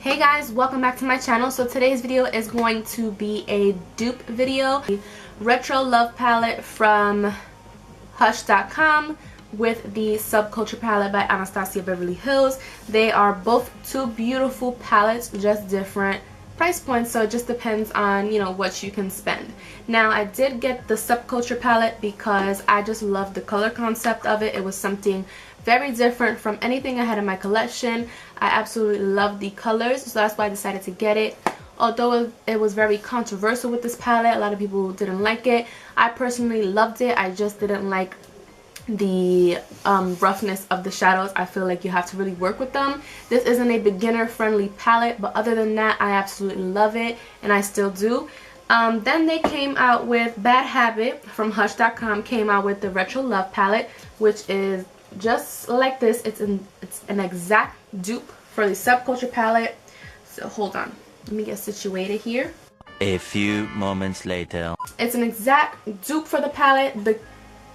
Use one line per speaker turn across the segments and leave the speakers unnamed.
Hey guys, welcome back to my channel. So today's video is going to be a dupe video. Retro Love palette from Hush.com with the Subculture palette by Anastasia Beverly Hills. They are both two beautiful palettes, just different price points, so it just depends on, you know, what you can spend. Now I did get the Subculture palette because I just love the color concept of it. It was something very different from anything I had in my collection. I absolutely love the colors, so that's why I decided to get it. Although it was very controversial with this palette, a lot of people didn't like it. I personally loved it. I just didn't like the roughness of the shadows. I feel like you have to really work with them. This isn't a beginner friendly palette, but other than that, I absolutely love it, and I still do. Then they came out with Bad Habit from Hush.com, came out with the Retro Love palette, which is just like this. It's an exact dupe for the Subculture palette. So hold on, let me get situated here.
A few moments later.
It's an exact dupe for the palette. The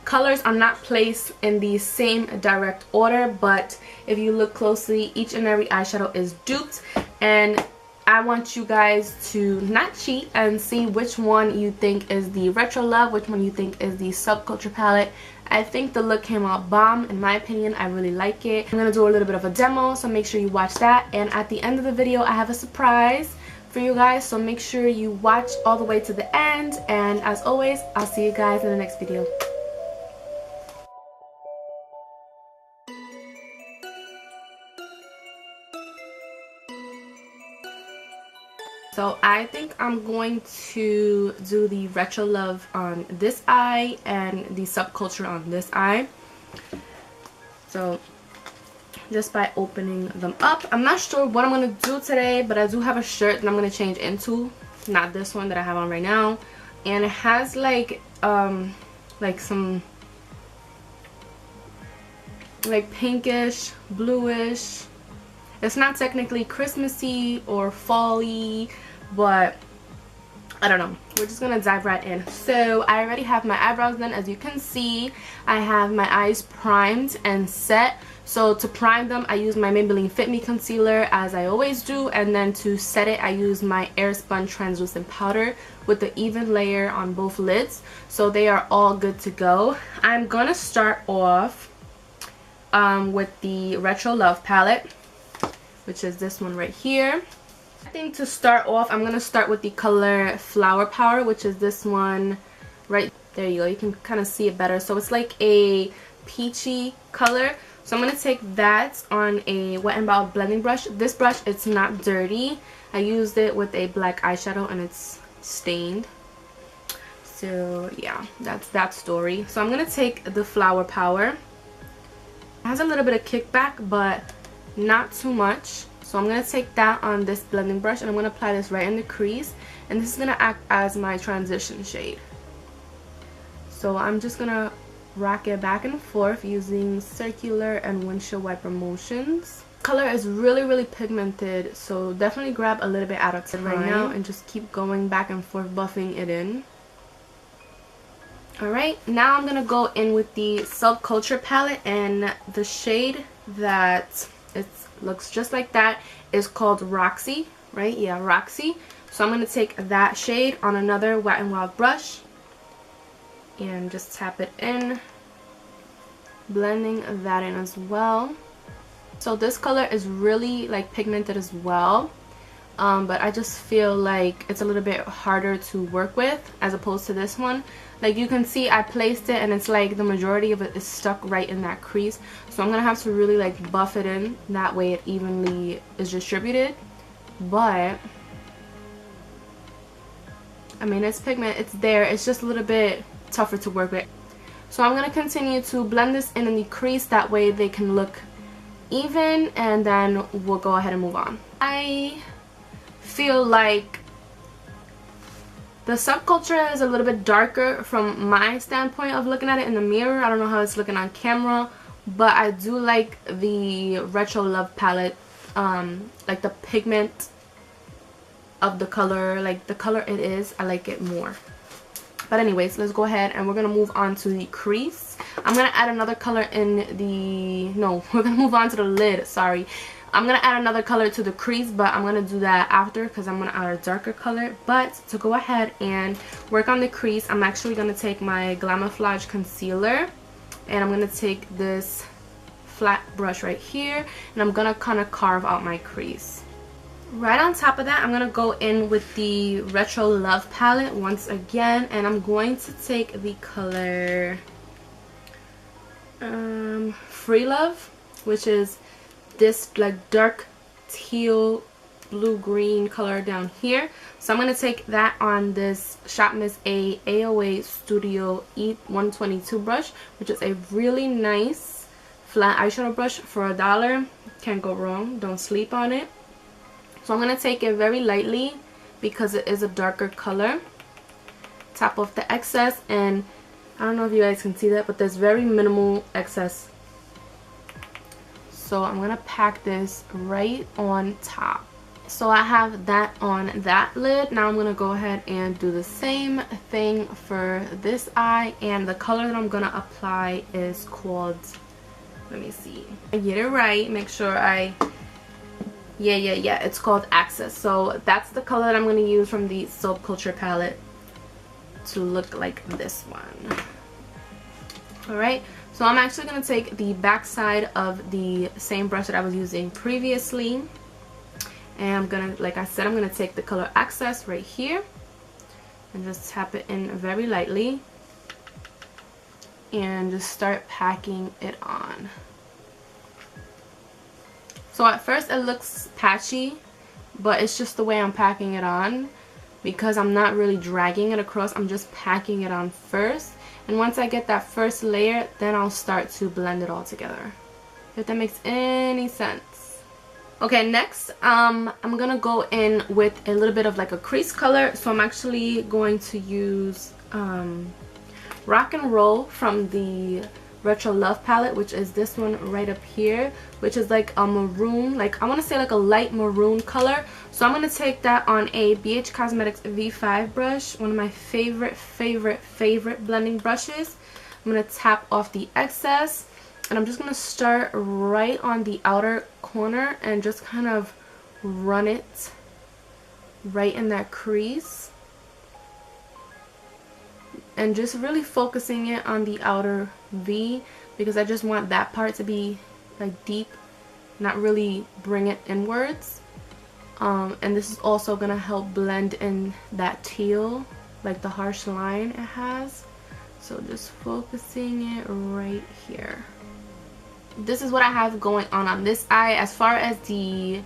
colors are not placed in the same direct order, but if you look closely, each and every eyeshadow is duped, and I want you guys to not cheat and see which one you think is the Retro Love, which one you think is the Subculture palette. I think the look came out bomb. In my opinion, I really like it. I'm going to do a little bit of a demo, so make sure you watch that. And at the end of the video, I have a surprise for you guys, so make sure you watch all the way to the end. And as always, I'll see you guys in the next video. So I think I'm going to do the Retro Love on this eye and the Subculture on this eye. So just by opening them up. I'm not sure what I'm going to do today, but I do have a shirt that I'm going to change into. Not this one that I have on right now. And it has like some like pinkish, bluish. It's not technically Christmassy or fall-y, but I don't know. We're just gonna dive right in. So I already have my eyebrows done. As you can see, I have my eyes primed and set. So to prime them, I use my Maybelline Fit Me concealer, as I always do, and then to set it, I use my Airspun translucent powder with the even layer on both lids. So they are all good to go. I'm gonna start off with the Retro Love palette, which is this one right here. I think to start off, I'm going to start with the color Flower Power, which is this one right there. You go. You can kind of see it better. So it's like a peachy color. So I'm going to take that on a Wet n Wild blending brush. This brush, it's not dirty. I used it with a black eyeshadow and it's stained. So yeah, that's that story. So I'm going to take the Flower Power. It has a little bit of kickback, but not too much. So I'm going to take that on this blending brush and I'm going to apply this right in the crease, and this is going to act as my transition shade. So I'm just going to rock it back and forth using circular and windshield wiper motions. Color is really pigmented, so definitely grab a little bit out of time right now and just keep going back and forth, buffing it in. Alright, now I'm going to go in with the Subculture palette, and the shade that it looks just like that is called Roxy, right? Yeah, Roxy. So I'm going to take that shade on another Wet n Wild brush and just tap it in, blending that in as well. So this color is really like pigmented as well, but I just feel like it's a little bit harder to work with as opposed to this one. Like you can see, I placed it and it's like the majority of it is stuck right in that crease. So I'm going to have to really like buff it in. That way it evenly is distributed. But I mean, it's pigment, it's there. It's just a little bit tougher to work with. So I'm going to continue to blend this in the crease. That way they can look even, and then we'll go ahead and move on. I feel like the Subculture is a little bit darker from my standpoint of looking at it in the mirror. I don't know how it's looking on camera, but I do like the Retro Love palette, like the pigment of the color, like the color it is, I like it more. But anyways, let's go ahead and we're going to move on to the crease. I'm going to add another color in the, no, we're going to move on to the lid, sorry. I'm going to add another color to the crease, but I'm going to do that after because I'm going to add a darker color. But to go ahead and work on the crease, I'm actually going to take my Glamouflage concealer, and I'm going to take this flat brush right here, and I'm going to kind of carve out my crease. Right on top of that, I'm going to go in with the Retro Love palette once again, and I'm going to take the color Free Love, which is this like dark teal blue green color down here. So I'm going to take that on this Shop Miss A AOA Studio E122 brush, which is a really nice flat eyeshadow brush for $1. Can't go wrong. Don't sleep on it. So I'm going to take it very lightly because it is a darker color. Tap off the excess, and I don't know if you guys can see that, but there's very minimal excess. So I'm going to pack this right on top. So I have that on that lid. Now I'm going to go ahead and do the same thing for this eye. And the color that I'm going to apply is called, let me see, I get it right. Make sure I, yeah, it's called Access. So that's the color that I'm going to use from the Soap Culture palette to look like this one. Alright, so I'm actually going to take the back side of the same brush that I was using previously, and I'm going to, like I said, I'm going to take the color Access right here and just tap it in very lightly and just start packing it on. So at first it looks patchy, but it's just the way I'm packing it on because I'm not really dragging it across. I'm just packing it on first. And once I get that first layer, then I'll start to blend it all together. If that makes any sense. Okay, next, I'm gonna go in with a little bit of like a crease color. So I'm actually going to use Rock and Roll from the Retro Love palette, which is this one right up here, which is like a maroon, like I want to say like a light maroon color. So I'm going to take that on a BH Cosmetics V5 brush, one of my favorite blending brushes. I'm going to tap off the excess, and I'm just going to start right on the outer corner and just kind of run it right in that crease, and just really focusing it on the outer V because I just want that part to be like deep, not really bring it inwards. And this is also gonna help blend in that teal, like the harsh line it has. So just focusing it right here. This is what I have going on this eye. As far as the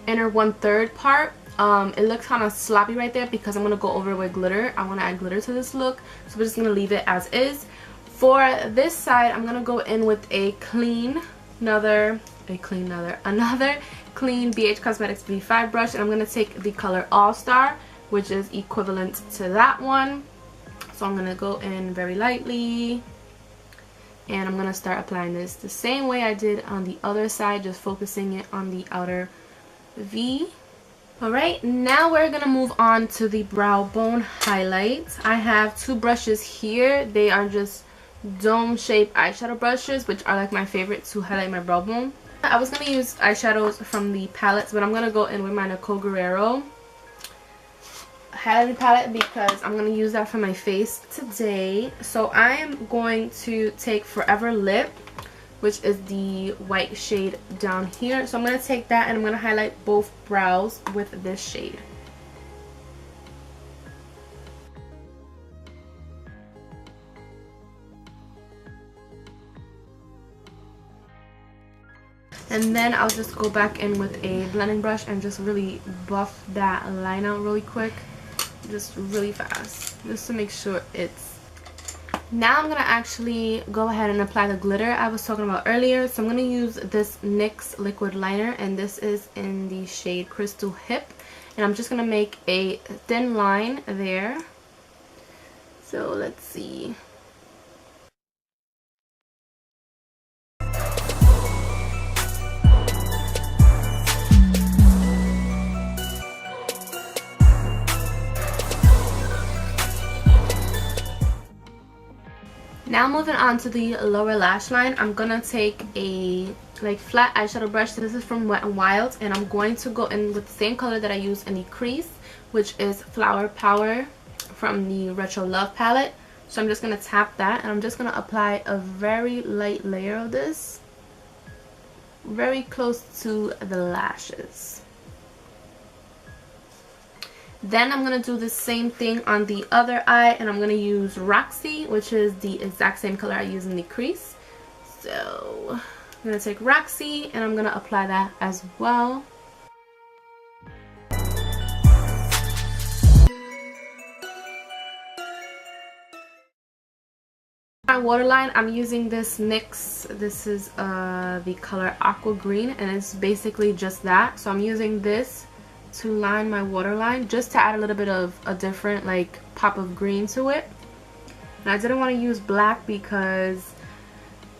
inner 1/3 part, it looks kind of sloppy right there because I'm going to go over it with glitter. I want to add glitter to this look, so we're just going to leave it as is. For this side, I'm going to go in with another clean BH Cosmetics V5 brush, and I'm going to take the color All Star, which is equivalent to that one. So I'm going to go in very lightly, and I'm going to start applying this the same way I did on the other side, just focusing it on the outer V. Alright, now we're going to move on to the brow bone highlight. I have two brushes here. They are just dome shaped eyeshadow brushes, which are like my favorite to highlight my brow bone. I was going to use eyeshadows from the palettes, but I'm going to go in with my Nicole Guerrero highlighting palette because I'm going to use that for my face today. So I am going to take Forever Lip, which is the white shade down here. So I'm going to take that and I'm going to highlight both brows with this shade. And then I'll just go back in with a blending brush and just really buff that line out really quick. Just really fast. Just to make sure it's... Now I'm going to actually go ahead and apply the glitter I was talking about earlier. So I'm going to use this NYX liquid liner, and this is in the shade Crystal Hip. And I'm just going to make a thin line there. So let's see. Now moving on to the lower lash line, I'm going to take a like flat eyeshadow brush. This is from Wet n Wild, and I'm going to go in with the same color that I use in the crease, which is Flower Power from the Retro Love palette. So I'm just going to tap that, and I'm just going to apply a very light layer of this, very close to the lashes. Then I'm going to do the same thing on the other eye, and I'm going to use Roxy, which is the exact same color I use in the crease. So I'm going to take Roxy, and I'm going to apply that as well. My waterline, I'm using this NYX. This is the color Aqua Green, and it's basically just that. So I'm using this to line my waterline, just to add a little bit of a different like pop of green to it. And I didn't want to use black because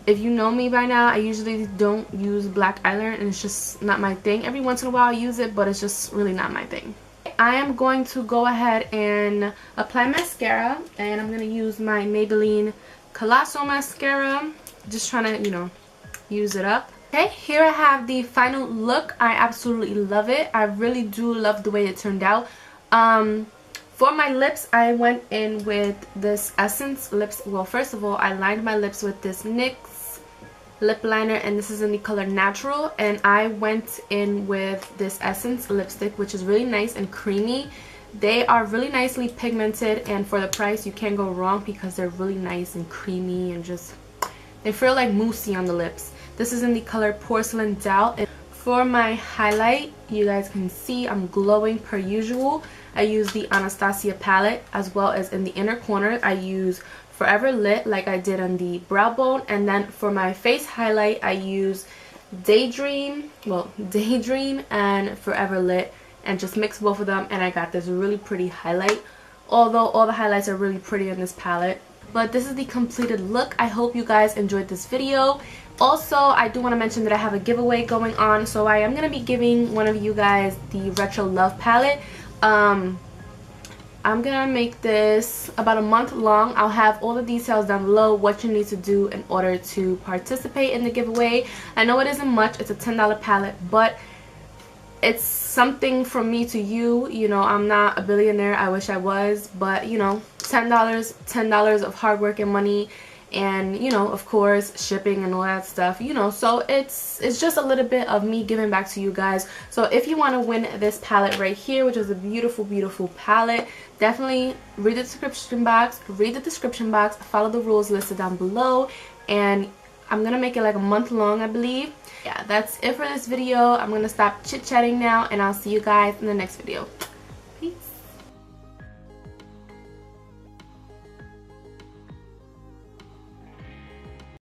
if you know me by now, I usually don't use black eyeliner, and it's just not my thing. Every once in a while I use it, but it's just really not my thing. I am going to go ahead and apply mascara, and I'm going to use my Maybelline Colossal mascara, just trying to, you know, use it up. Okay, here I have the final look. I absolutely love it. I really do love the way it turned out. For my lips, I went in with this Essence lips. Well, first of all, I lined my lips with this NYX lip liner, and this is in the color Natural, and I went in with this Essence lipstick, which is really nice and creamy. They are really nicely pigmented, and for the price you can't go wrong because they're really nice and creamy, and just they feel like moussey on the lips. This is in the color Porcelain Doubt. For my highlight, you guys can see I'm glowing per usual. I use the Anastasia palette, as well as in the inner corner I use Forever Lit like I did on the brow bone, and then for my face highlight I use Daydream and Forever Lit, and just mix both of them, and I got this really pretty highlight, although all the highlights are really pretty in this palette. But this is the completed look. I hope you guys enjoyed this video. Also, I do want to mention that I have a giveaway going on, so I am going to be giving one of you guys the Retro Love palette. I'm gonna make this about a month long. I'll have all the details down below, what you need to do in order to participate in the giveaway. I know it isn't much, it's a $10 palette, but it's something from me to you. You know, I'm not a billionaire, I wish I was, but you know, $10 of hard work and money, and you know, of course, shipping and all that stuff, you know, so it's just a little bit of me giving back to you guys. So if you want to win this palette right here, which is a beautiful palette, definitely read the description box, follow the rules listed down below, and I'm gonna make it like a month long, I believe. Yeah, that's it for this video. I'm gonna stop chit-chatting now, and I'll see you guys in the next video. Peace.